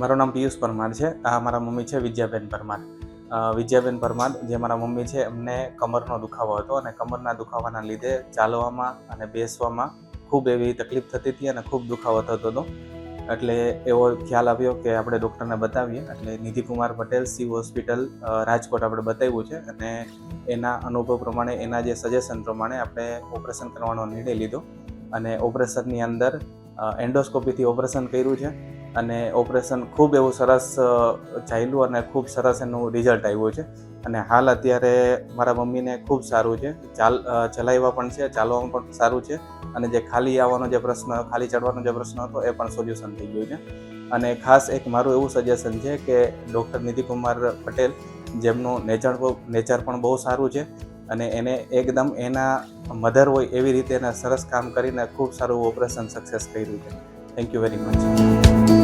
મારું નામ પિયુષ પરમાર છે. આ મારા મમ્મી છે વિજયાબેન પરમાર. વિજયાબેન પરમાર જે મારા મમ્મી છે એમને કમરનો દુખાવો હતો અને કમરના દુખાવાના લીધે ચાલવામાં અને બેસવામાં ખૂબ એવી તકલીફ થતી હતી અને ખૂબ દુખાવો થતો હતો. એટલે એવો ખ્યાલ આવ્યો કે આપણે ડૉક્ટરને બતાવીએ. એટલે નિધિકુમાર પટેલ શિવ હોસ્પિટલ રાજકોટ આપણે બતાવ્યું છે અને એના અનુભવ પ્રમાણે, એના જે સજેશન પ્રમાણે આપણે ઓપરેશન કરવાનો નિર્ણય લીધો અને ઓપરેશનની અંદર એન્ડોસ્કોપીથી ઓપરેશન કર્યું છે અને ઓપરેશન ખૂબ એવું સરસ ચાલ્યું અને ખૂબ સરસ એનું રિઝલ્ટ આવ્યું છે. અને હાલ અત્યારે મારા મમ્મીને ખૂબ સારું છે, ચલાવ્યા પણ છે, ચાલવામાં પણ સારું છે અને જે ખાલી આવવાનો જે પ્રશ્ન, ખાલી ચડવાનો જે પ્રશ્ન હતો એ પણ સોલ્યુશન થઈ ગયું છે. અને ખાસ એક મારું એવું સજેશન છે કે ડૉક્ટર નિધિકુમાર પટેલ, જેમનું નેચર પણ બહુ સારું છે અને એને એકદમ એના મધર હોય એવી રીતે એને સરસ કામ કરીને ખૂબ સારું ઓપરેશન સક્સેસ કર્યું છે. Thank you very much.